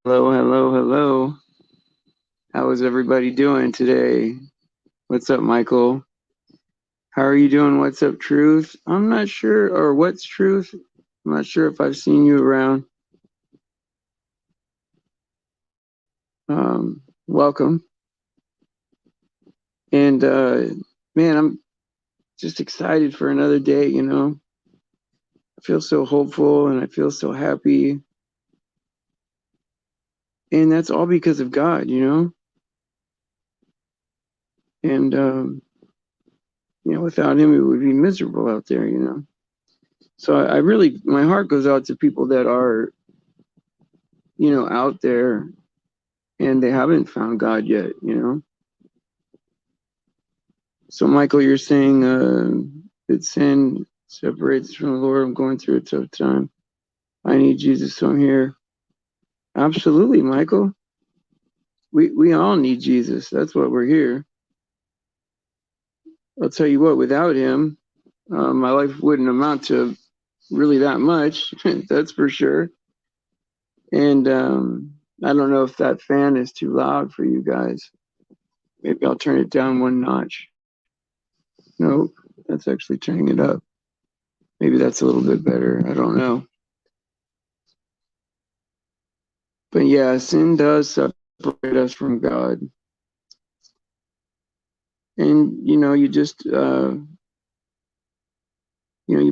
Hello, hello, hello. How is everybody doing today? What's up, Michael? How are you doing? What's up, Truth? I'm not sure, or what's Truth? I'm not sure if I've seen you around. Welcome. And man, I'm just excited for another day. I feel so hopeful and I feel so happy. And that's all because of God. And without him it would be miserable out there. So I really my heart goes out to people that are out there and they haven't found God yet. So, Michael, you're saying that sin separates from the Lord. I'm going through a tough time. I need Jesus, so I'm here. Absolutely, Michael. We all need Jesus. That's what we're here. I'll tell you what, without him, my life wouldn't amount to really that much. That's for sure. And I don't know if that fan is too loud for you guys. Maybe I'll turn it down one notch. Nope, that's actually turning it up. Maybe that's a little bit better. I don't know. But yeah, sin does separate us from God. And you just you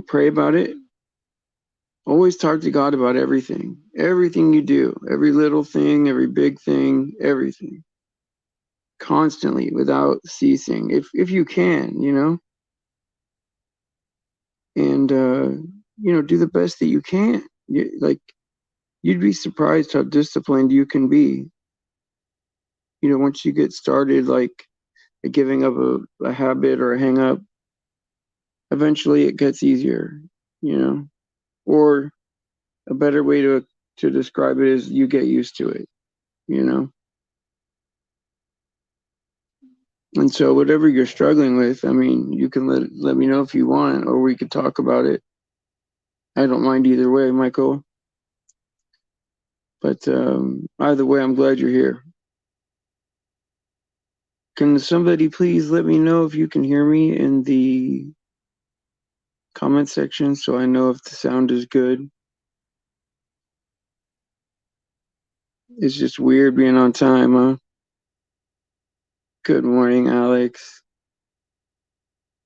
pray about it. Always talk to God about everything. Everything you do, every little thing, every big thing, everything. Constantly without ceasing. If you can. And do the best that you can. You'd be surprised how disciplined you can be. Once you get started, like giving up a habit or a hang up, eventually it gets easier, you know. Or a better way to describe it is you get used to it. And so whatever you're struggling with, I mean, you can let me know if you want, or we could talk about it. I don't mind either way, Michael. But either way, I'm glad you're here. Can somebody please let me know if you can hear me in the comment section so I know if the sound is good? It's just weird being on time, huh? Good morning, Alex.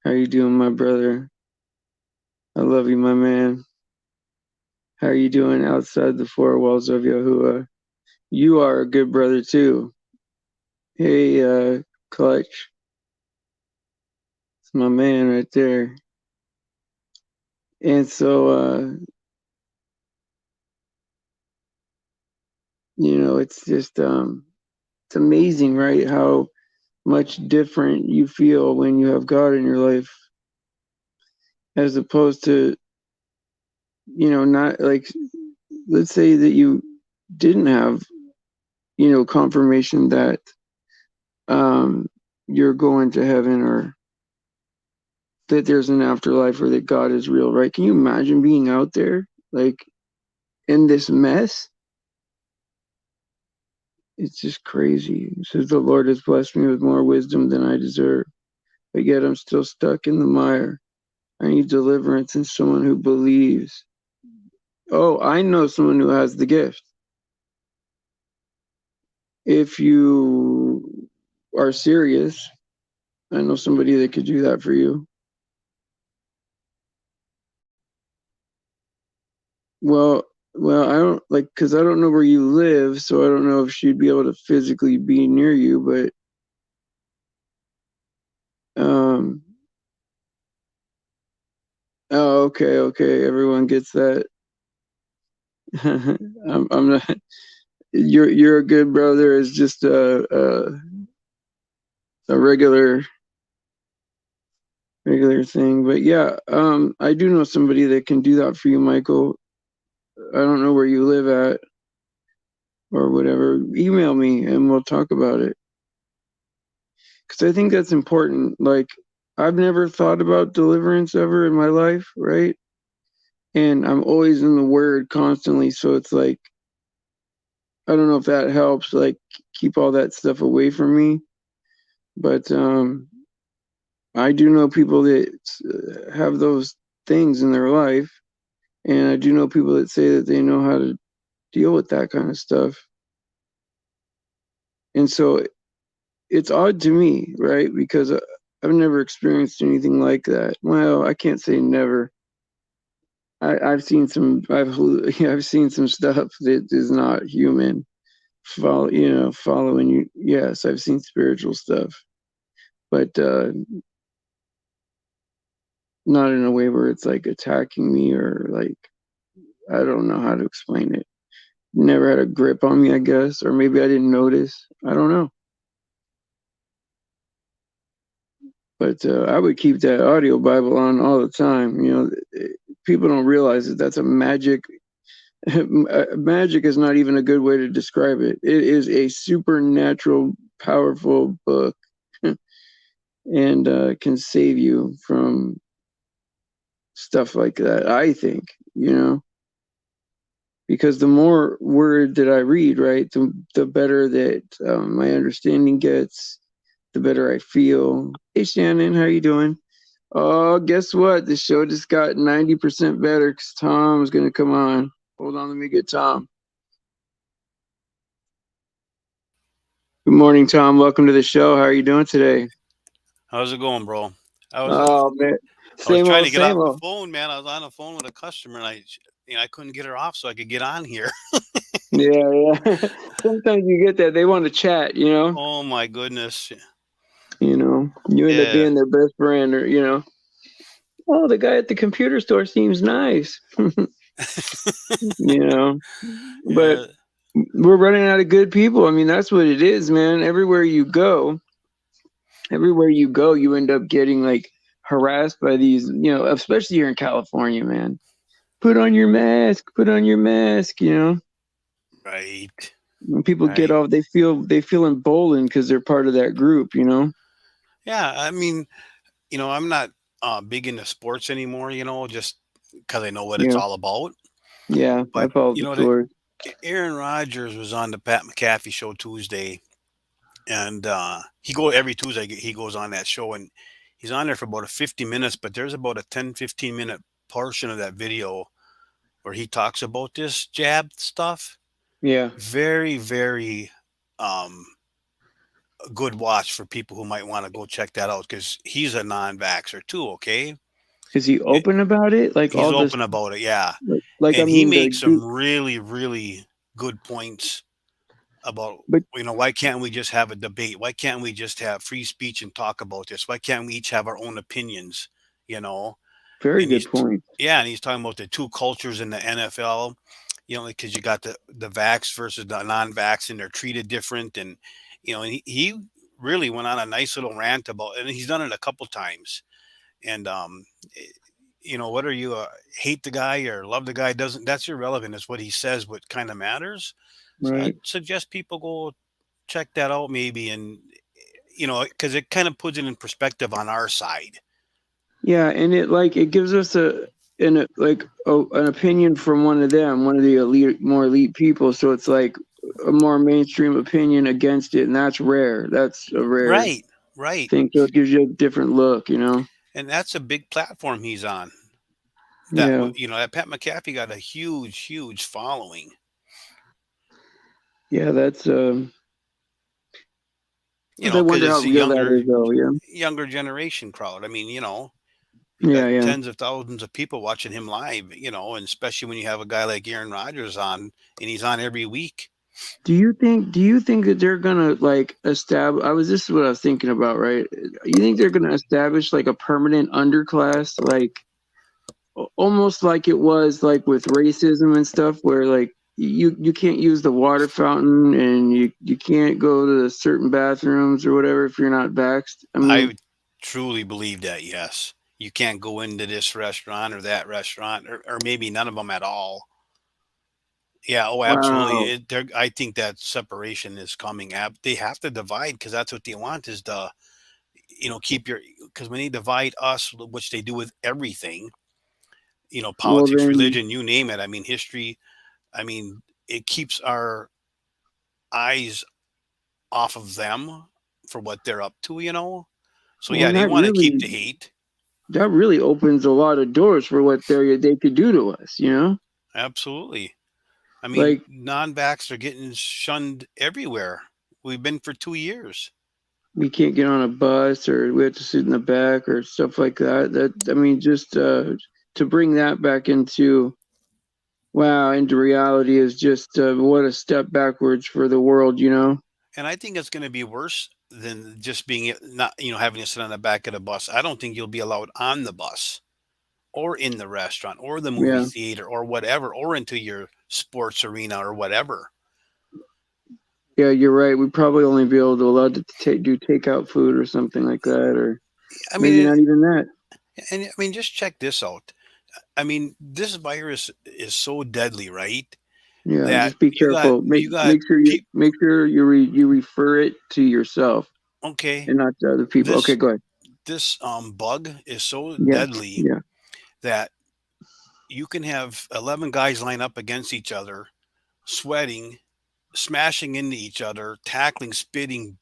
How you doing, my brother? I love you, my man. How are you doing outside the four walls of Yahuwah? You are a good brother too. Hey, Clutch. It's my man right there. And so, it's just, it's amazing, right? How much different you feel when you have God in your life, as opposed to, not like, let's say that you didn't have, confirmation that, um, you're going to heaven or that there's an afterlife or that God is real, right? Can you imagine being out there, like in this mess? It's just crazy. It says the Lord has blessed me with more wisdom than I deserve, but yet I'm still stuck in the mire. I need deliverance and someone who believes. Oh, I know someone who has the gift. If you are serious, I know somebody that could do that for you. Well, I don't like because I don't know where you live, so I don't know if she'd be able to physically be near you. But oh, okay, okay, everyone gets that. I'm not. You're a good brother. It's just a regular thing. But yeah, I do know somebody that can do that for you, Michael. I don't know where you live at or whatever. Email me and we'll talk about it. Because I think that's important. Like, I've never thought about deliverance ever in my life, right? And I'm always in the Word constantly. So it's like, I don't know if that helps, like keep all that stuff away from me. But I do know people that have those things in their life, and I do know people that say that they know how to deal with that kind of stuff. And so it's odd to me, right? Because I've never experienced anything like that. Well, I can't say never. I've seen some. Yeah, I've seen some stuff that is not human. Following you. Yes, I've seen spiritual stuff, but not in a way where it's like attacking me or like I don't know how to explain it. Never had a grip on me, I guess, or maybe I didn't notice. I don't know. But I would keep that audio Bible on all the time. People don't realize that that's a magic. Magic is not even a good way to describe it. It is a supernatural, powerful book, and can save you from stuff like that. I think, because the more word that I read, right, the better that my understanding gets, the better I feel. Hey, Shannon, how you doing? Oh, guess what? The show just got 90% better because Tom's going to come on. Hold on, let me get Tom. Good morning, Tom. Welcome to the show. How are you doing today? How's it going, bro? I was uh, Oh, man. I was Same trying old, to get same off the old. phone, man. I was on the phone with a customer, and I couldn't get her off, so I could get on here. Yeah, yeah. Sometimes you get that. They want to chat. Oh my goodness. You end up Yeah. being their best friend or. Oh, the guy at the computer store seems nice. you know, but Yeah. we're running out of good people. I mean, that's what it is, man. Everywhere you go, you end up getting like harassed by these, especially here in California, man. Put on your mask. Right. When people get Right. off, they feel emboldened because they're part of that group. Yeah. I mean, I'm not big into sports anymore. Just because I know what it's Yeah, all about. yeah, I But follow the the story. Aaron Rodgers was on the Pat McAfee show Tuesday, and he go every Tuesday. He goes on that show, and he's on there for about a 50 minutes. But there's about a 10-15 minute portion of that video where he talks about this jab stuff. Yeah, Very, very um, good watch for people who might want to go check that out because he's a non-vaxxer too. Okay, is he It- open about it? Like he's all this, open about it. Yeah, like I and he mean makes some really, really good points about but why can't we just have a debate? Why can't we just have free speech and talk about this? Why can't we each have our own opinions? You know, very and good point. yeah, and he's talking about the two cultures in the NFL. Because you got the vax versus the non-vax, and they're treated different, and and he really went on a nice little rant about, and he's done it a couple times. And eh, whether you hate the guy or love the guy doesn't that's irrelevant. It's what he says what kind of matters. So I'd Right. suggest people go check that out maybe, and because it kind of puts it in perspective on our side. Yeah, and it gives us an opinion from one of them, one of the more elite people. So it's like a more mainstream opinion against it, and that's rare. That's a rare Right, right. thing. So it gives you a different look. And that's a big platform he's on. Yeah, That Pat McAfee got a huge, huge following. yeah. That's. I Because wonder how it's a real that is, though. Yeah, younger generation crowd. I mean, you got yeah, yeah. tens of thousands of people watching him live. And especially when you have a guy like Aaron Rodgers on, and he's on every week. Do you think that they're gonna like establish? This is what I was thinking about, right? You think they're gonna establish like a permanent underclass, like almost like it was like with racism and stuff, where like you can't use the water fountain and you can't go to certain bathrooms or whatever if you're not vaxxed. I mean, I truly believe that. Yes, you can't go into this restaurant or that restaurant, or maybe none of them at all. Yeah. Oh, absolutely. wow. I think that separation is coming. They have to divide because that's what they want is the keep your because when they divide us, which they do with everything, Well politics, then, religion, you name it. I mean, history. I mean, it keeps our eyes off of them for what they're up to, you know? So Well, yeah, and they want to keep the hate. that really opens a lot of doors for what they could do to us, you know? Absolutely. I mean, Like non-vax are getting shunned everywhere. We've been for 2 years. we can't get on a bus or we have to sit in the back or stuff like that. That I mean, just to bring that back into reality is just what a step backwards for the world, you know? And I think it's going to be worse than just being not, having to sit on the back of the bus. I don't think you'll be allowed on the bus or in the restaurant or the movie Yeah. theater or whatever, or into your sports arena or whatever. Yeah, you're right. We'd probably only be able to allow to do takeout food or something like that, or I maybe mean, not even that. and I mean, just check this out. I mean, this virus is so deadly, right? Yeah, That just be you got careful. Make you got make sure you people. make sure you refer it to yourself Okay, and not to other people. Okay, this go ahead. this bug is so Yeah, deadly yeah, that you can have 11 guys line up against each other, sweating, smashing into each other, tackling, spitting,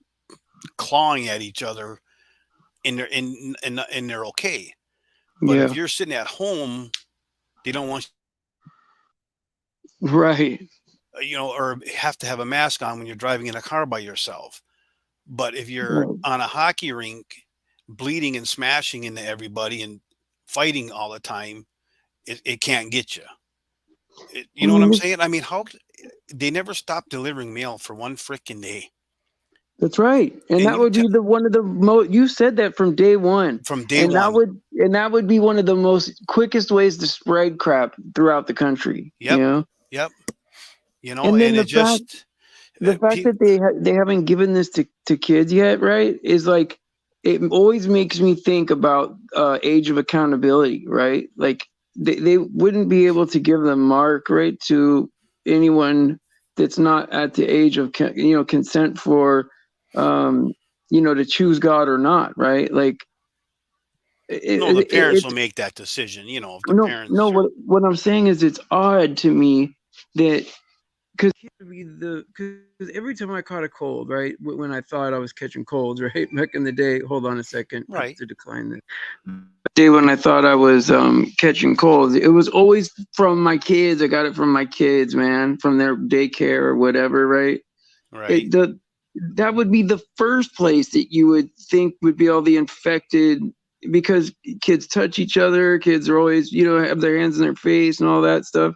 clawing at each other, and they're okay. But if yeah. you're sitting at home, they don't want Right, or have to have a mask on when you're driving in a car by yourself. But if you're right. on a hockey rink, bleeding and smashing into everybody and fighting all the time, it can't get you. I You know what mean, I'm this, saying? I mean, how they never stopped delivering mail for one freaking day, that's right, and and that would be the one of the most. You said that from day one, from day and that one. would be one of the most quickest ways to spread crap throughout the country. You Yep, know, yep. and then And it just the fact that they haven't given this to kids yet, right, is like it always makes me think about age of accountability, right? Like they wouldn't be able to give the mark right to anyone that's not at the age of consent for um to choose God or not, right? Like no, the parents will it's make that decision. If the no parents are what I'm saying is it's odd to me that because every time I caught a cold, right, when I thought I was catching colds, right, back in the day. Hold on a second, I have right, to decline this. Day when I thought I was catching colds, it was always from my kids. I got it from my kids, man, from their daycare or whatever, right? right, It the That would be the first place that you would think would be all the infected because kids touch each other. Kids are always, have their hands in their face and all that stuff.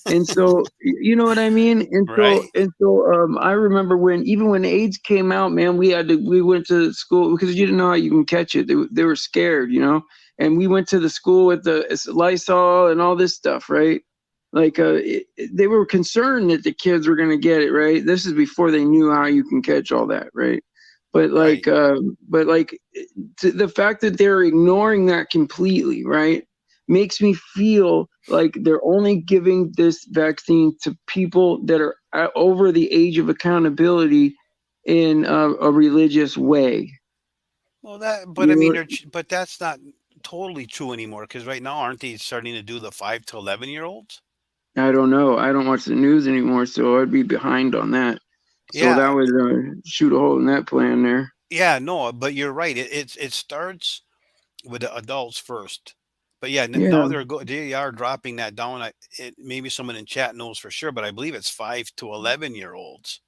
And so, you know what I mean? right, I remember when AIDS came out, man, we went to school because you didn't know how you can catch it. They were scared, and we went to the school with the Lysol and all this stuff, right? Like, they were concerned that the kids were going to get it, right? This is before they knew how you can catch all that, right? But right. like, the fact that they're ignoring that completely, right, makes me feel like they're only giving this vaccine to people that are over the age of accountability in a religious way. Well, but I You mean, know, but that's not totally true anymore because right now, aren't they starting to do the 5 to 11-year-olds? I don't know. I don't watch the news anymore, so I'd be behind on that. So Yeah, that would shoot a hole in that plan there. yeah, no, but you're right. It starts with the adults first. But yeah, now Yeah, they are dropping that down. Maybe someone in chat knows for sure, but I believe it's 5 to 11-year-olds.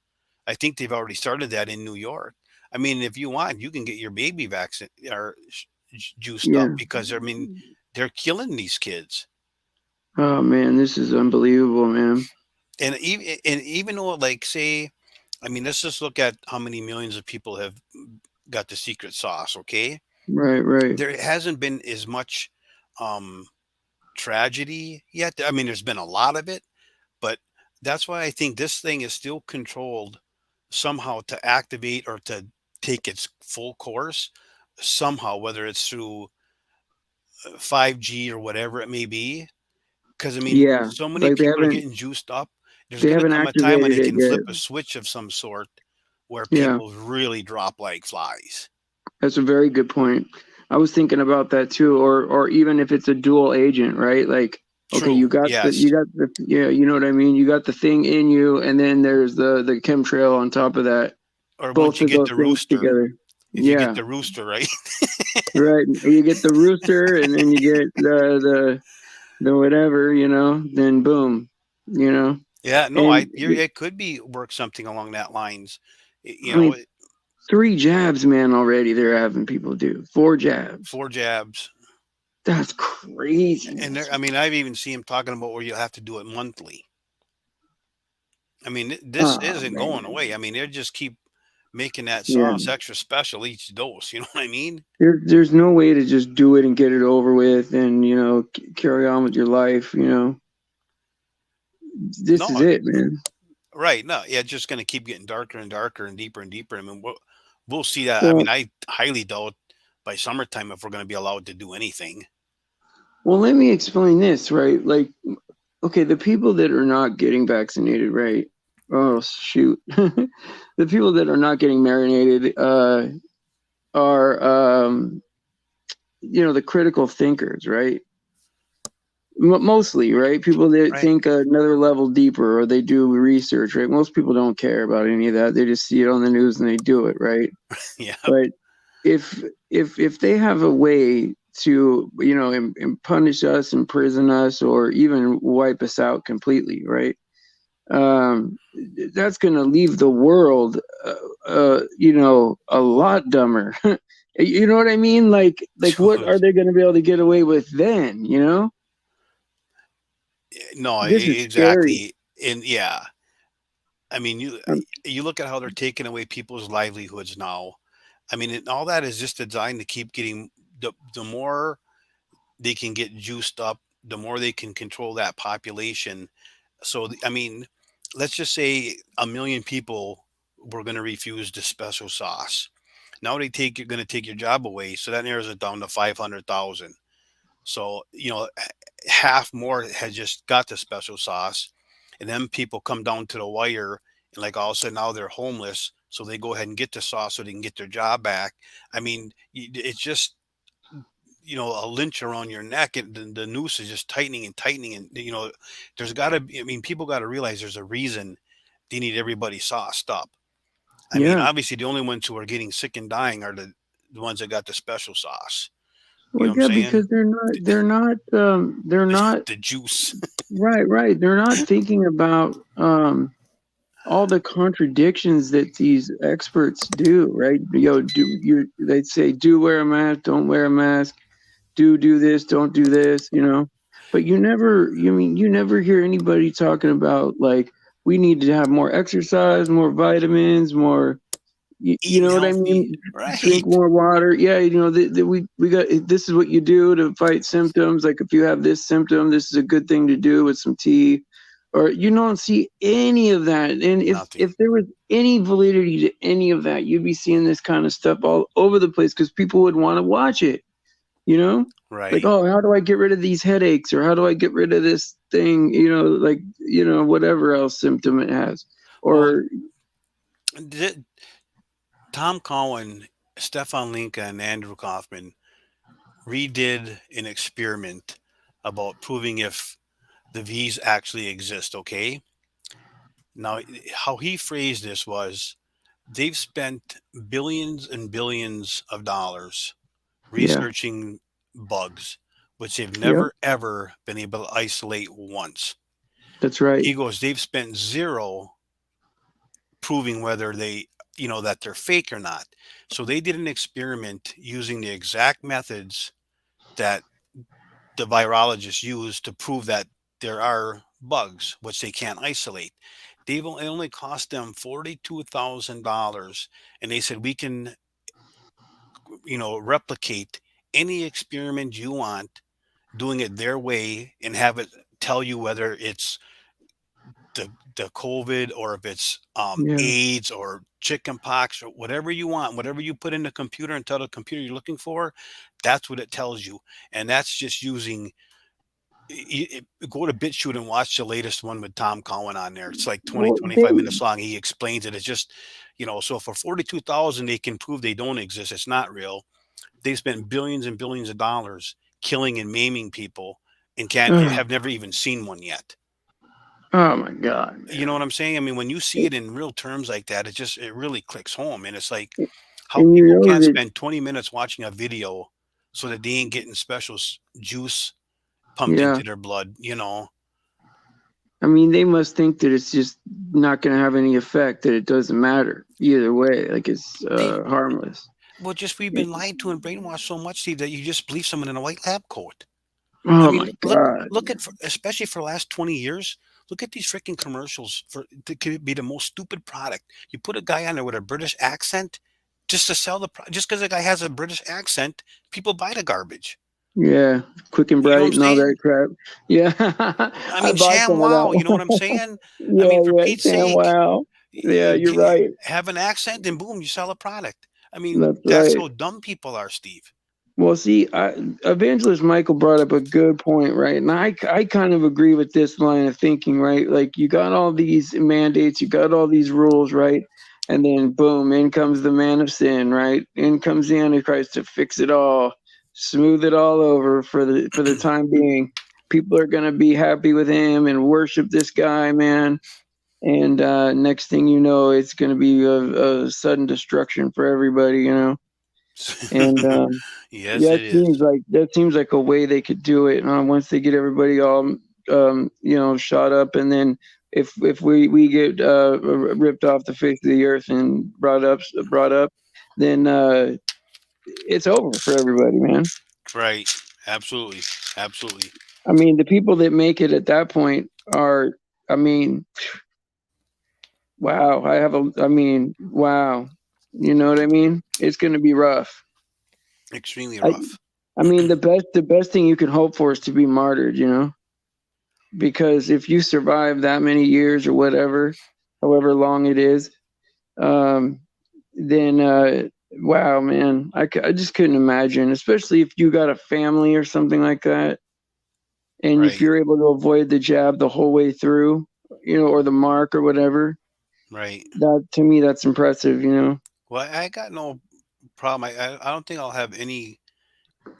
I think they've already started that in New York. I mean, if you want, you can get your baby vaccine or juiced up yeah. because I mean, they're killing these kids. Oh man, this is unbelievable, man. And even though, like, say, I mean, let's just look at how many millions of people have got the secret sauce. Okay, Right, right. there hasn't been as much um tragedy yet. I mean, there's been a lot of it, but that's why I think this thing is still controlled somehow to activate or to take its full course somehow, whether it's through 5G or whatever it may be. Because I mean, Yeah, so many like people are getting juiced up. There's they going to haven't come a time when activated they it can yet. flip a switch of some sort where Yeah. people really drop like flies. That's a very good point. I was thinking about that too, or even if it's a dual agent, right? Like Okay, True. you Yes. got the yeah, you know what I mean? You got the thing in you, and then there's the chemtrail on top of that. Or once Both you of get those the things rooster, together. if you get Yeah. the rooster right. Right. You get the rooster and then you get the whatever, then boom, you know. Yeah, no, And it could be work something along that lines. I mean, 3 jabs, man, already they're having people do 4 jabs. 4 jabs. That's And craziness. there, I mean, I've even seen him talking about where you have to do it monthly. I mean, this Oh isn't going man. away. I mean, they just keep making that Yeah. sauce extra special each dose. You know what I mean? There's no way to just do it and get it over with and, carry on with your life, This is No, it, man. right? No, yeah, it's just going to keep getting darker and darker and deeper and deeper. I mean, we'll see that. I Well, mean, I highly doubt by summertime if we're going to be allowed to do anything. well, let me explain this, right? Like, okay, the people that are not getting vaccinated, right? Oh, shoot. The people that are not getting marinated are, the critical thinkers, right? Mostly, right? People that Right? think another level deeper or they do research, right? Most people don't care about any of that. They just see it on the news and they do it, right? Yeah. But if they have a way to punish us, imprison us, or even wipe us out completely, right? um, that's going to leave the world, a lot dumber. You know what I mean? Like what are they going to be able to get away with then? No, This is scary. exactly. And yeah, I mean, Um, you look at how they're taking away people's livelihoods now. I mean, all that is just designed to keep getting the more they can get juiced up, the more they can control that population. So, I mean, let's just say 1 million people were going to refuse the special sauce. Now you're going to take your job away, so that narrows it down to 500,000. So, half more had just got the special sauce. And then people come down to the wire and like all of a sudden now they're homeless. So they go ahead and get the sauce so they can get their job back. I mean, it's just, a lynch around your neck and the noose is just tightening and tightening. And, there's got to be, I mean, people got to realize there's a reason they need everybody sauced up. I mean, yeah. obviously the only ones who are getting sick and dying are the ones that got the special sauce. You Well, know what I'm yeah, saying? because they're not The juice. right, right. They're not thinking about all the contradictions that these experts do, right? They'd say do wear a mask, don't wear a mask, do this, don't do this, But you never hear anybody talking about like we need to have more exercise, more vitamins, more you Eating know what I healthy. mean? Drink Right. more water. Yeah, we got this is what you do to fight symptoms. Like if you have this symptom, this is a good thing to do with some tea. Or you don't see any of that. And Nothing. if there was any validity to any of that, you'd be seeing this kind of stuff all over the place because people would want to watch it, you know? Like, Right. oh, how do I get rid of these headaches? Or how do I get rid of this thing, like, whatever else symptom it has. Well, Or did Tom Cowan, Stefan Linka, and Andrew Kaufman redid an experiment about proving if the V's actually exist. Okay. Now, how he phrased this was they've spent billions and billions of dollars yeah, researching bugs, which they've yep, never ever been able to isolate once. that's right. He goes, they've spent zero proving whether that they're fake or not. So they did an experiment using the exact methods that the virologists use to prove that there are bugs, which they can't isolate. It only cost them $42,000. And they said, we can, replicate any experiment you want, doing it their way and have it tell you whether it's the COVID or if it's Yeah. AIDS or chicken pox or whatever you want, whatever you put in the computer and tell the computer you're looking for, that's what it tells you. And that's just using go to BitChute and watch the latest one with Tom Cowan on there. It's like 20, Well, they 25 minutes long. He explains it. It's just, so for 42,000, they can prove they don't exist. It's not real. They spent billions and billions of dollars killing and maiming people. and can't Ugh. have never even seen one yet. Oh my God, You know what man. I'm saying? I mean, when you see it in real terms like that, it really clicks home, and it's like how And you people know can't that, spend 20 minutes watching a video so that they ain't getting special juice pumped yeah. into their blood, you know? I mean, they must think that it's just not going to have any effect, that it doesn't matter either way. Like it's They harmless. well, just we've been lied to and brainwashed so much, Steve, that you just believe someone in a white lab coat. I Oh mean, my God. look at especially for the last 20 years. Look at these freaking commercials for to could be the most stupid product. You put a guy on there with a British accent just to sell just because the guy has a British accent, people buy the garbage. Yeah, quick and You know what bright I'm and all that saying? crap. Yeah, I I mean, bought Sham some of Wow. You know what I'm that. saying? I Yeah, mean, for yeah, Pete's Sam. sake, Wow. Yeah, you're right. have an accent and boom, you sell a product. I mean, That's that's right. how dumb people are, Steve. Well, see, Evangelist Michael brought up a good point, right? And I kind of agree with this line of thinking, right? Like you got all these mandates, you got all these rules, right? And then boom, in comes the man of sin, right? In comes the Antichrist to fix it all, smooth it all over for the time being. People are gonna be happy with him and worship this guy, man. And next thing you know, it's gonna be a sudden destruction for everybody, you know. And Yes, yeah, it is. that seems like a way they could do it. Once they get everybody all shot up, and then if we get ripped off the face of the earth and brought up, then it's over for everybody, man. Right. Absolutely. Absolutely. I mean, the people that make it at that point are, I mean, wow. I mean, wow. You know what I mean? It's going to be rough. Extremely I, rough. I mean, the best thing you can hope for is to be martyred. You know, because if you survive that many years or whatever, however long it is, um, then wow, man, I just couldn't imagine, especially if you got a family or something like that, and if Right. you're able to avoid the jab the whole way through, or the mark or whatever. Right. That to me, that's impressive. Well, I got no problem. I don't think I'll have any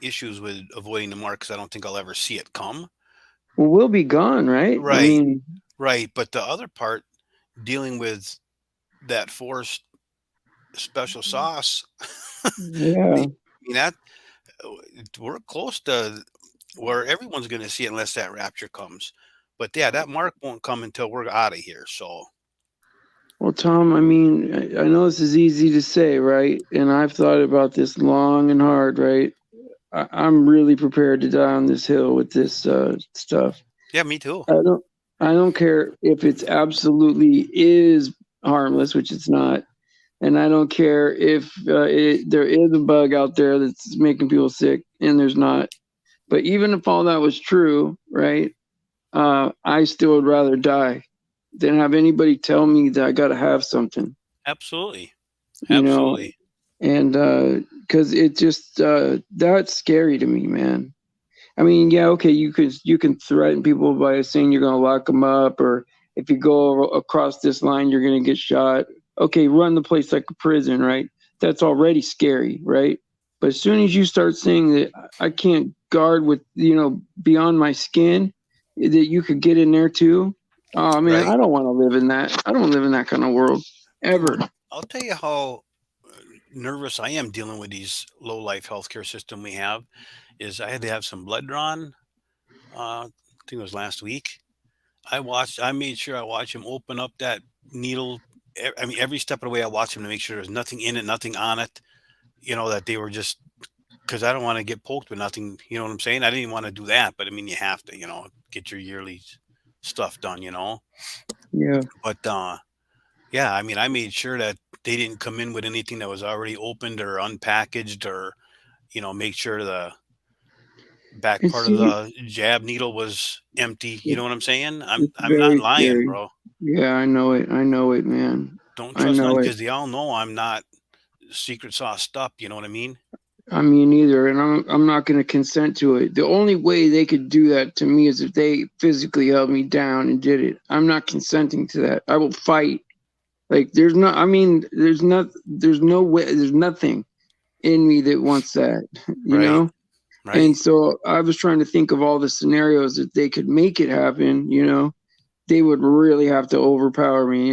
issues with avoiding the mark because I don't think I'll ever see it come. Well, we'll be gone, right? I Right. mean, Right. But the other part, dealing with that forced special sauce, I yeah. mean that we're close to where everyone's going to see it unless that rapture comes. But yeah, that mark won't come until we're out of here. So Well, Tom, I mean, I know this is easy to say, right? And I've thought about this long and hard, right? I'm really prepared to die on this hill with this stuff. yeah, me too. I don't, I don't care if it's absolutely is harmless, which it's not, and I don't care if there is a bug out there that's making people sick, and there's not. But even if all that was true, right? I still would rather die than have anybody tell me that I got to have something, Absolutely. you know. Absolutely. And because it just that's scary to me, man. I mean, yeah, okay, you can threaten people by saying you're going to lock them up, or if you go across this line, you're going to get shot. Okay, run the place like a prison, right? That's already scary, right? But as soon as you start saying that I can't guard with beyond my skin, that you could get in there too. Oh man, Right. I don't want to live in that. I don't live in that kind of world ever. Well, I'll tell you how nervous I am dealing with these low life healthcare system we have is I had to have some blood drawn. I think it was last week. I made sure I watched him open up that needle. I mean, every step of the way, I watched him to make sure there's nothing in it, nothing on it. That they were just because I don't want to get poked with nothing. You know what I'm saying? I didn't want to do that, but I mean, you have to, get your yearly stuff done. Yeah, But yeah, I mean, I made sure that they didn't come in with anything that was already opened or unpackaged or, make sure the back and part of see, the jab needle was empty. You it, know what I'm saying? I'm it's I'm not very lying, scary. bro. Yeah, I know it. I know it, man. Don't I trust none know it. because they all know I'm not secret sauce up. You know what I mean? I mean, neither, and I'm not going to consent to it. The only way they could do that to me is if they physically held me down and did it. I'm not consenting to that. I will fight. Like there's no, I mean, there's no way, there's nothing in me that wants that. You Right. know, And Right. so I was trying to think of all the scenarios that they could make it happen, they would really have to overpower me,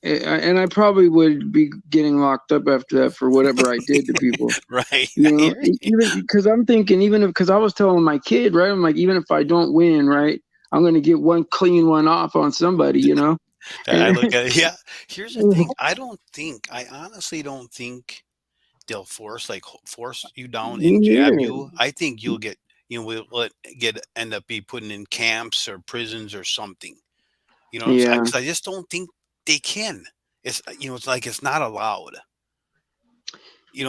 and I probably would be getting locked up after that for whatever I did to people. Right. I hear you. Even because I'm thinking, even if, because I was telling my kid, right? I'm like, even if I don't win, right, I'm gonna get one clean one off on somebody. I And look at it. Yeah. Here's the thing. I honestly don't think they'll force you down me and jab neither. you. I think you'll get, end up be put in camps or prisons or something. You know what I'm saying? Yeah, Because I just don't think they can. It's like it's not allowed.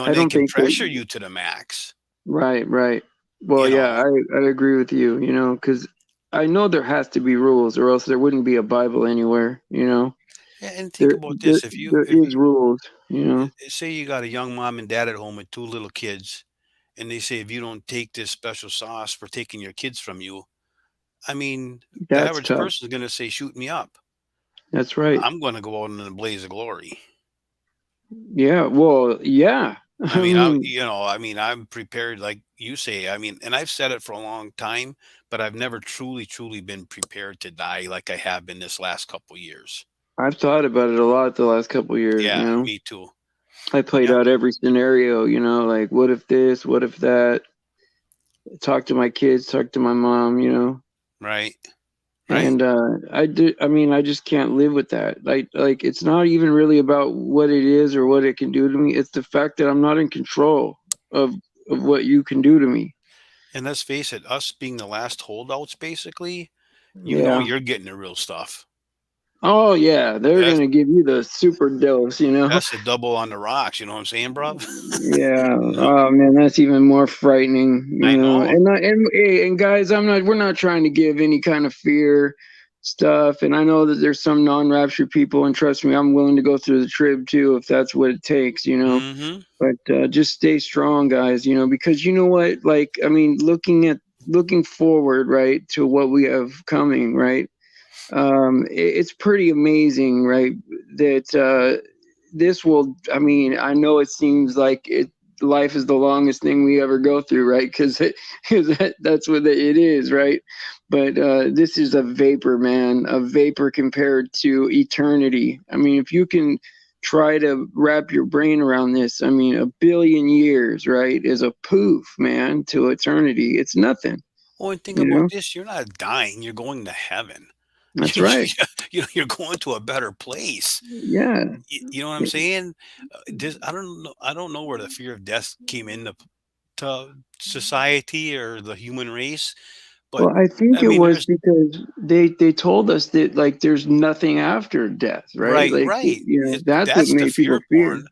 I And they don't can think they. pressure you to the max. Right, right. Well, You yeah, know, I agree with you. Because I know there has to be rules, or else there wouldn't be a Bible anywhere. Yeah, and think There, about there, this: there is rules. say you got a young mom and dad at home with two little kids, and they say if you don't take this special sauce for taking your kids from you, I mean, the That's average tough. person is going to say, "Shoot me up." That's right. I'm going to go out in a blaze of glory. Yeah. Well, yeah. I mean, I'm prepared, like you say. And I've said it for a long time, but I've never truly, truly been prepared to die like I have been this last couple years. I've thought about it a lot the last couple of years. Yeah, me too. I played Yep. out every scenario. Like what if this? What if that? Talk to my kids. Talk to my mom. Right. Right. And I do. I mean, I just can't live with that. Like it's not even really about what it is or what it can do to me. It's the fact that I'm not in control of of what you can do to me. And let's face it, us being the last holdouts, basically, Yeah. you're getting the real stuff. Oh yeah, they're That's gonna give you the super dose. that's the double on the rocks. You know what I'm saying, bruv? Yeah. No, Oh man, that's even more frightening. I know. And guys, we're not trying to give any kind of fear stuff. And I know that there's some non-rapture people, and trust me, I'm willing to go through the trib too if that's what it takes. Hmm. But just stay strong, guys. Because you know what? Like, I mean, looking forward, right, to what we have coming, right? It's pretty amazing, right? That this will. I mean, I know it seems like life is the longest thing we ever go through, right? Because that's what it is, right? But this is a vapor, man, a vapor compared to eternity. I mean, if you can try to wrap your brain around this, I mean, a billion years, right, is a poof, man, to eternity. It's nothing, Oh, and think you about know. this: you're not dying; you're going to heaven. That's right. You're going to a better place. Yeah. You know what I'm saying? I don't know where the fear of death came into to society or the human race, but Well, I think I it mean, was there's because they told us that like there's nothing after death, right? right, Like right. that's what That's the made people fear fear. porn.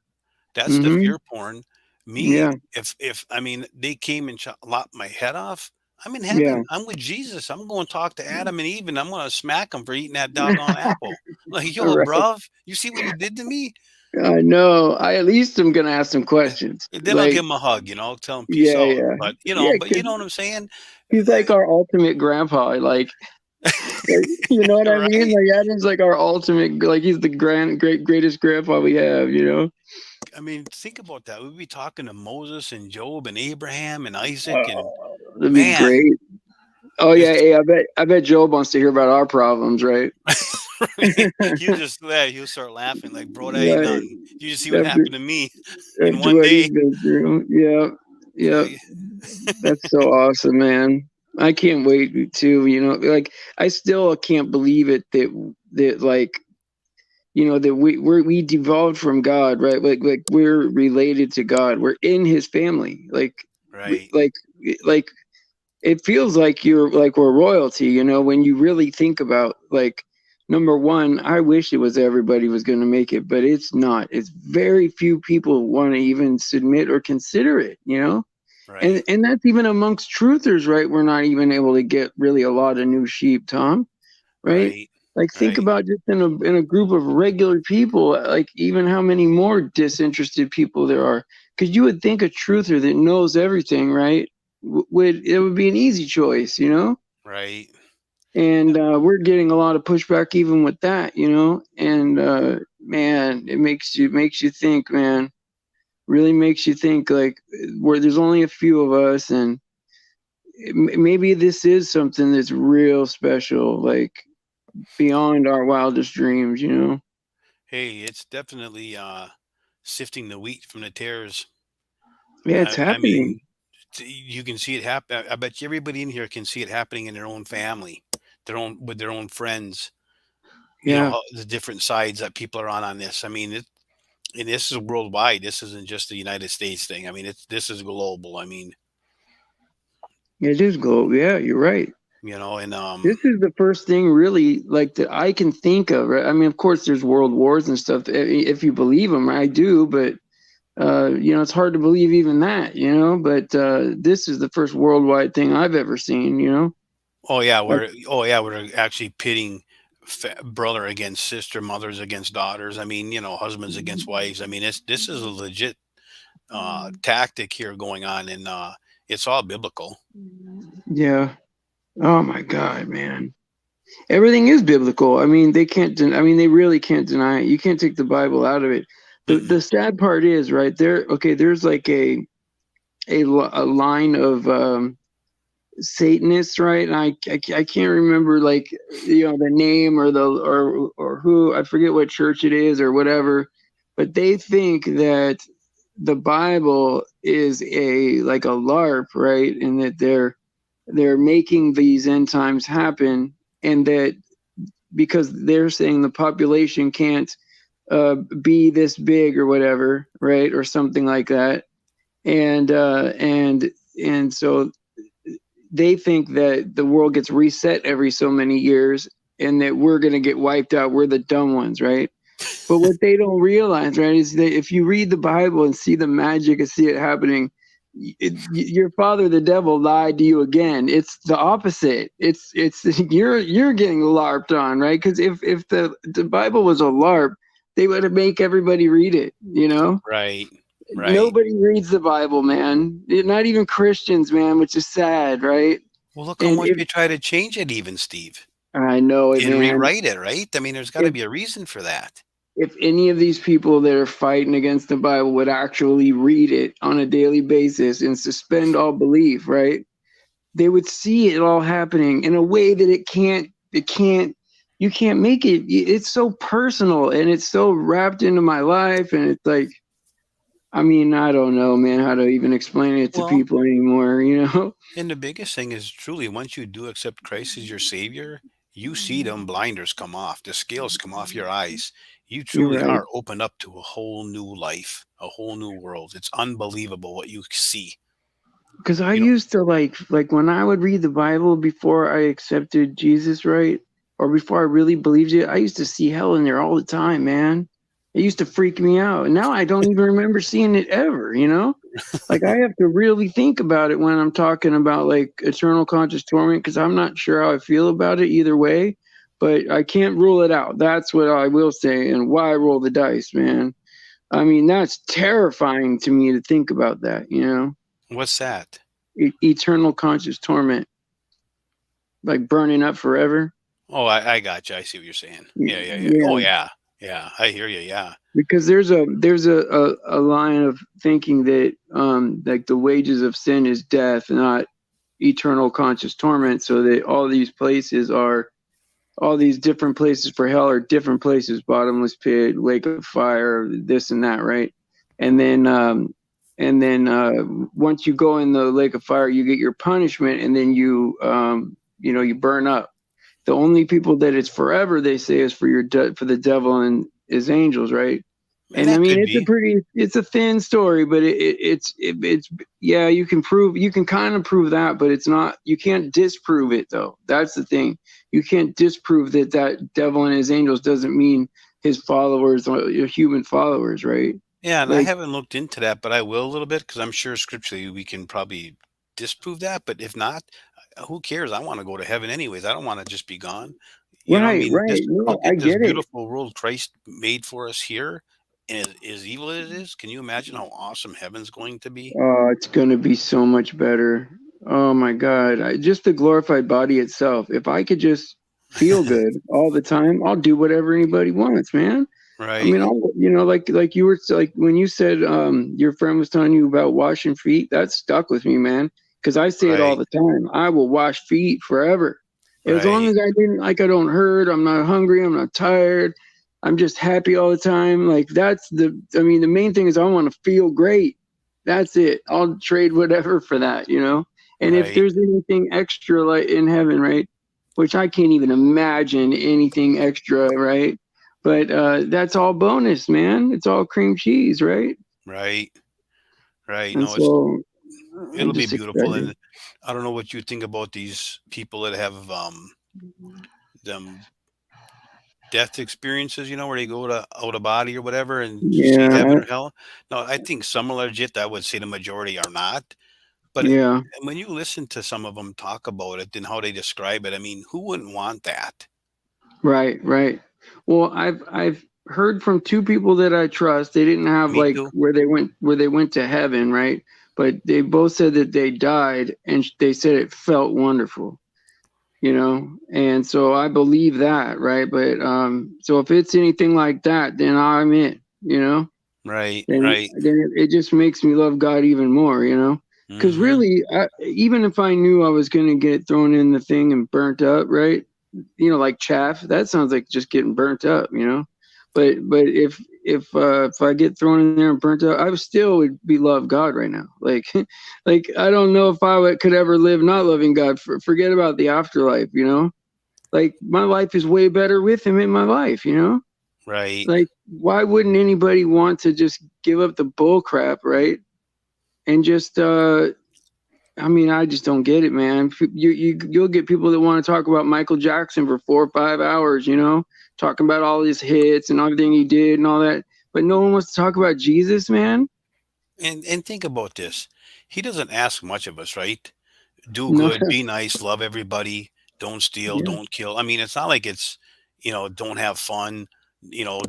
That's the Hmm. fear porn. Me, Yeah, if I mean they came and lopped my head off, I'm in yeah. heaven. I'm with Jesus. I'm going to talk to Adam and Eve, and I'm going to smack them for eating that doggone apple. Like, All yo, right. bruv, you see what you did to me? I know. I at least am gonna ask some questions. And then I'll Like, give him a hug, tell him peace yeah, out. yeah, But yeah. but you Because know what I'm saying? he's like our ultimate grandpa. Like, you know what I mean? Right? Like Adam's like our ultimate. Like he's the greatest grandpa we have. I mean, think about that. We'd be talking to Moses and Job and Abraham and Isaac and Oh, that'd be man, great. Oh yeah, it's hey, I bet Job wants to hear about our problems, right? you just yeah, you start laughing like, bro, that ain't Right. nothing. You just see what After happened to me in after one what he's day. been through. Yeah. Uh, Yeah. That's so awesome, man. I can't wait to. Like I still can't believe it that like, that we devolved from God, right? Like we're related to God. We're in his family. right, Like like it feels like we're royalty, when you really think about like number one, I wish it was everybody was going to make it, but it's not. It's very few people want to even submit or consider it. and right, and that's even amongst truthers, right? We're not even able to get really a lot of new sheep, Tom, right? right, Like think right, about just in a group of regular people, like even how many more disinterested people there are. Because you would think a truther that knows everything, right? It would be an easy choice. right. And we're getting a lot of pushback even with that. And man, it makes you think, man. Really makes you think like where there's only a few of us, and maybe this is something that's real special, like beyond our wildest dreams, you know? Hey, it's definitely sifting the wheat from the tares. Yeah, it's I happening. mean, you can see it happen. I bet you everybody in here can see it happening in their own family, their own with their own friends. Yeah. The different sides that people are on this. I mean, and this is worldwide. This isn't just a United States thing. I mean, this is global. I mean, It is global. Yeah, you're right. and This is the first thing really like that I can think of. Right? I mean, of course, there's world wars and stuff. If you believe them, I do, but it's hard to believe even that, But this is the first worldwide thing I've ever seen, Like, we're actually pitting brother against sister, mothers against daughters. I mean, husbands against wives. I mean, this is a legit tactic here going on, and it's all biblical. yeah. Oh my God, man. Everything is biblical. I mean, they can't. I mean, they really can't deny it. You can't take the Bible out of it. The Mm-mm. the sad part is right there. Okay, there's like a line of Satanists, right? And I can't remember like the name or who. I forget what church it is or whatever, but they think that the Bible is a like a LARP, right? And that they're making these end times happen, and that because they're saying the population can't be this big or whatever, right, or something like that, and so they think that the world gets reset every so many years, and that we're going to get wiped out. We're the dumb ones, right? But what they don't realize, right, is that if you read the Bible and see the magic and see it happening, your father, the devil, lied to you again. It's the opposite. It's you're getting larped on, right? Because if the Bible was a larp, they would have make everybody read it. Right, right. Nobody reads the Bible, man. Not even Christians, man, which is sad, right? Well, look how And much if they try to change it, even Steve, I know it, and man. rewrite it. Right? I mean, there's got to If be a reason for that. if any of these people that are fighting against the Bible would actually read it on a daily basis and suspend all belief, right? They would see it all happening in a way that you can't make it. It's so personal and it's so wrapped into my life. And it's like, I mean, I don't know, man, how to even explain it to Well, people anymore? and the biggest thing is truly once you do accept Christ as your Savior, you see them blinders come off, the scales come off your eyes. You You're truly right. are opened up to a whole new life, a whole new world. It's unbelievable what you see. Because I You know, used to like when I would read the Bible before I accepted Jesus, right? Or before I really believed it, I used to see hell in there all the time, man. It used to freak me out. And now I don't even remember seeing it ever? Like I have to really think about it when I'm talking about like eternal conscious torment because I'm not sure how I feel about it either way, but I can't rule it out. That's what I will say. And why roll the dice, man? I mean, that's terrifying to me to think about that? what's that? Eternal conscious torment, like burning up forever. Oh, I got you. I see what you're saying. Yeah, yeah, yeah. Oh, Yeah, yeah. Yeah, I hear you. Yeah. because there's a line of thinking that like the wages of sin is death, not eternal conscious torment. So that all these different places for hell are different places: bottomless pit, lake of fire, this and that, right? And then once you go in the lake of fire, you get your punishment, and then you burn up. The only people that it's forever, they say, is for the devil and his angels, right? And And I that mean, could be. it's a thin story, but it's yeah, you can kind of prove that, but it's not, you can't disprove it though. That's the thing. You can't disprove that devil and his angels doesn't mean his followers or your human followers, right? Yeah, and I Like, haven't looked into that, but I will a little bit because I'm sure scripturally we can probably disprove that. But if not, who cares? I want to go to heaven anyways. I don't want to just be gone. I right, mean, right. just No, look I at this get it. beautiful world Christ made for us here. And as evil as it is, can you imagine how awesome heaven's going to be? Oh, it's going to be so much better. Oh my God. Just the glorified body itself. If I could just feel good all the time, I'll do whatever anybody wants, man. I Right. mean, like you were like when you said your friend was telling you about washing feet, that stuck with me, man. because I say it all Right. the time. I will wash feet forever. As long Right. as I don't hurt, I'm not hungry, I'm not tired, I'm just happy all the time. Like that's I mean, the main thing is I want to feel great. That's it. I'll trade whatever for that, you know? And if Right. there's anything extra like in heaven, right? Which I can't even imagine anything extra, right? But that's all bonus, man. It's all cream cheese, right? Right. Right. And No, it's so I'm it'll be just beautiful. excited. And I don't know what you think about these people that have them death experiences, where they go to out of body or whatever and see Yeah, heaven or hell. No, I think some are legit. I would say the majority are not. But yeah, when you listen to some of them talk about it and how they describe it, I mean, who wouldn't want that? right, right. Well, I've heard from two people that I trust. They didn't have Me like too. where they went to heaven, right? But they both said that they died, and they said it felt wonderful, you know. And so I believe that, right? But so if it's anything like that, then I'm in, you know. Right. Then Right. it just makes me love God even more, you know. Because Hmm. really, even if I knew I was gonna get thrown in the thing and burnt up, right? You know, like chaff. That sounds like just getting burnt up, you know. But if I get thrown in there and burnt up, I still would be love God right now. Like like I don't know if could ever live not loving God. Forget about the afterlife, you know. Like my life is way better with Him in my life, you know. Right. Like why wouldn't anybody want to just give up the bull crap, right? And just I mean, I just don't get it, man. You'll get people that want to talk about Michael Jackson for 4 or 5 hours, you know, talking about all his hits and everything he did and all that, but no one wants to talk about Jesus, man. And think about this. He doesn't ask much of us, right? Do No, good, be nice, love everybody, don't steal, yeah, don't kill. I mean, it's not like it's, don't have fun, you know,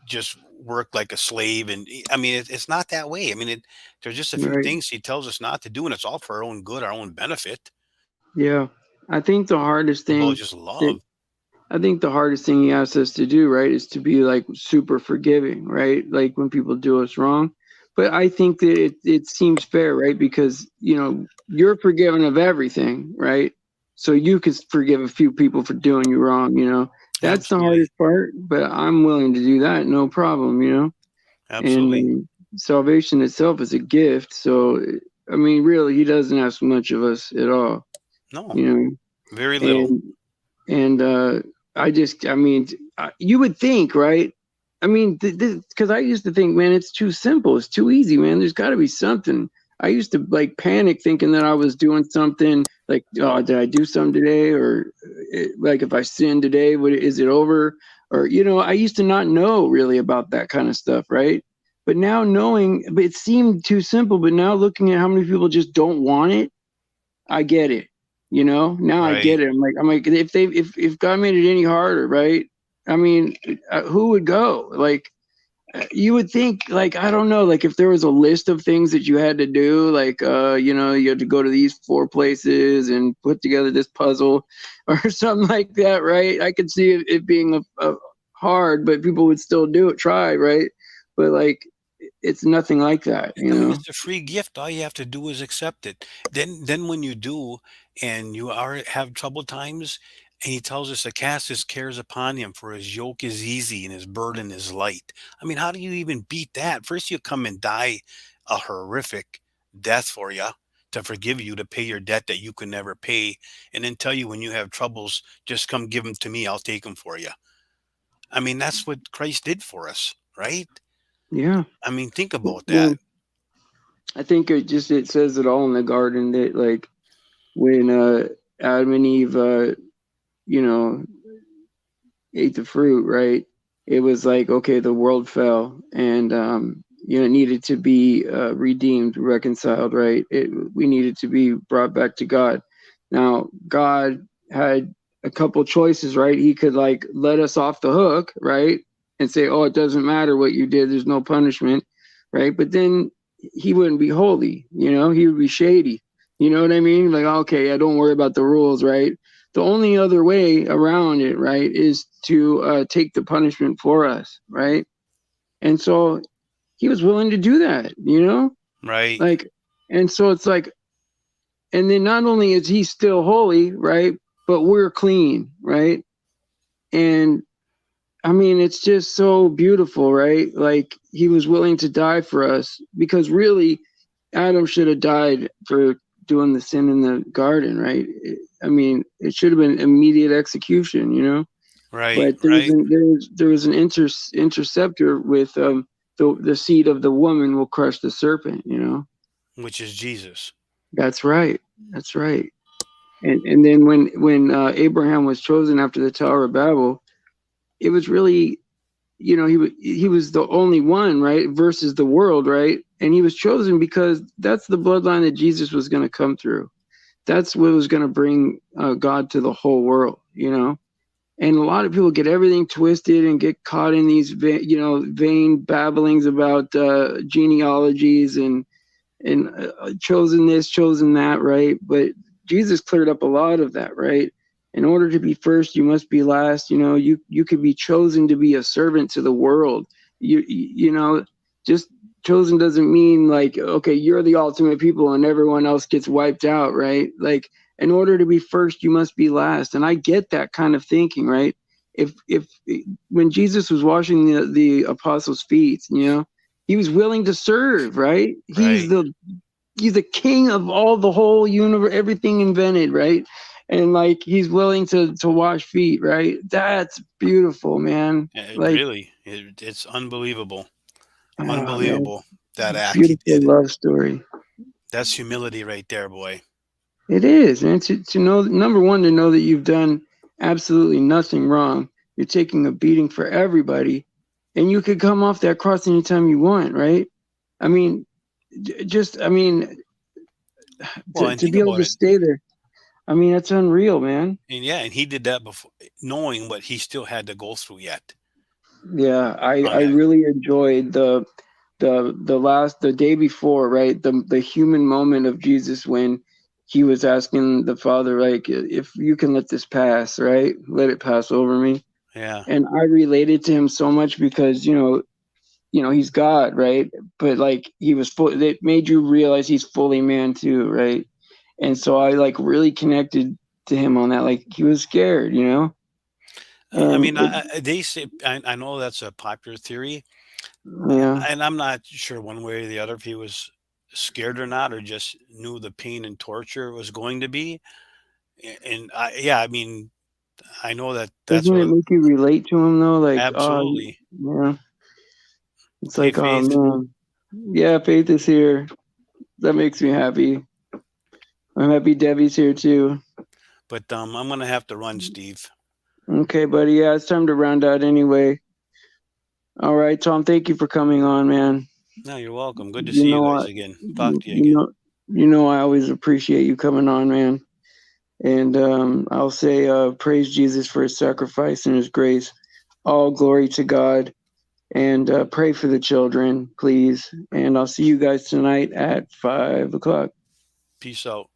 just work like a slave. And I mean, it's not that way. I mean, there's just a few right, things he tells us not to do, and it's all for our own good, our own benefit. yeah. I think the hardest It's about thing just that love. I think the hardest thing he asks us to do, right, is to be like super forgiving, right? Like when people do us wrong. But I think that it seems fair, right? Because, you know, you're forgiven of everything, right? So you could forgive a few people for doing you wrong, you know. That's the Absolutely. hardest part, but I'm willing to do that, no problem, you know. And Absolutely. salvation itself is a gift. So, I mean, really, he doesn't ask much of us at all, No, you know. very little. And I mean, you would think, right? I mean, because I used to think, man, it's too simple, it's too easy, man. There's got to be something. I used to like panic thinking that I was doing something like, oh, did I do something today? Or like, if I sin today, is it over? Or, you know, I used to not know really about that kind of stuff, right? But now knowing, but it seemed too simple. But now looking at how many people just don't want it, I get it. You know, now I get Right. it. I'm like, if God made it any harder, right? I mean, who would go? Like, you would think, like, I don't know, like if there was a list of things that you had to do, like, you know, you had to go to these 4 places and put together this puzzle or something like that, right? I could see it being a hard, but people would still do it, try, right? But like, it's nothing like that, I you mean, know? it's a free gift. All you have to do is accept it. Then when you do, and you are have troubled times, and he tells us to cast his cares upon him, for his yoke is easy and his burden is light. I mean, how do you even beat that? First, you come and die a horrific death for you to forgive you to pay your debt that you could never pay, and then tell you when you have troubles, just come give them to me. I'll take them for you. I mean, that's what Christ did for us, right? Yeah. I mean, think about that. Well, I think it says it all in the garden that like when Adam and Eve you know ate the fruit, right? It was like, okay, the world fell, and you know, it needed to be redeemed, reconciled, right? We needed to be brought back to God. Now, God had a couple choices, right? He could like let us off the hook, right, and say, "Oh, it doesn't matter what you did. There's no punishment," right? But then he wouldn't be holy, you know. He would be shady. You know what I mean? Like, okay, yeah, don't worry about the rules, right? The only other way around it, right, is to take the punishment for us, right? And so he was willing to do that, you know, Right. like, and so it's like, and then not only is he still holy, right, but we're clean, right? And I mean, it's just so beautiful, right? Like he was willing to die for us because really, Adam should have died for doing the sin in the garden, right? I mean, it should have been immediate execution, you know. Right, But there was right. an interceptor with the seed of the woman will crush the serpent, you know. Which is Jesus. That's right. That's right. And then when Abraham was chosen after the Tower of Babel, it was really, you know, he was the only one, right, versus the world, right? And he was chosen because that's the bloodline that Jesus was going to come through. That's what was going to bring God to the whole world, you know. And a lot of people get everything twisted and get caught in these, vain babblings about genealogies and chosen this, chosen that, right? But Jesus cleared up a lot of that, right? In order to be first, you must be last. You know, you could be chosen to be a servant to the world. You know, just chosen doesn't mean like, okay, you're the ultimate people and everyone else gets wiped out, right? Like in order to be first, you must be last. And I get that kind of thinking, right? If when Jesus was washing the apostles' feet, you know, he was willing to serve, right? Right. He's the king of all the whole universe, everything invented, right? And like he's willing to wash feet, right? That's beautiful, man. It Like, really, it's unbelievable. oh man, Unbelievable that act he beautiful did. love story. That's humility right there, boy. It is, and to know, number one, to know that you've done absolutely nothing wrong. You're taking a beating for everybody, and you could come off that cross anytime you want, right? I mean, I mean, Well, and to think be able about to it. stay there, I mean, that's unreal, man. And yeah, and he did that before, knowing what he still had to go through yet Yeah, on I that. really enjoyed the day before, right? The human moment of Jesus when he was asking the Father, like, if you can let this pass, right? Let it pass over me. Yeah. And I related to him so much because, he's God, right? But like he was full, it made you realize he's fully man too, right? And so I like really connected to him on that. Like he was scared, you know? I And mean, it, they say I know that's a popular theory, yeah. and I'm not sure one way or the other if he was scared or not, or just knew the pain and torture it was going to be. And yeah, I mean, I know that that's Doesn't it what make you relate to him though? Like, absolutely yeah, it's hey like, oh faith. man, yeah, Faith is here. That makes me happy. I'm happy Debbie's here too. But I'm gonna have to run, Steve. Okay, buddy. Yeah, it's time to round out anyway. All right, Tom. Thank you for coming on, man. No, you're welcome. Good to You see you know, guys again. Talk to you you again. know, I always appreciate you coming on, man. And I'll say, praise Jesus for his sacrifice and his grace. All glory to God. And pray for the children, please. And I'll see you guys tonight at 5 o'clock. Peace out.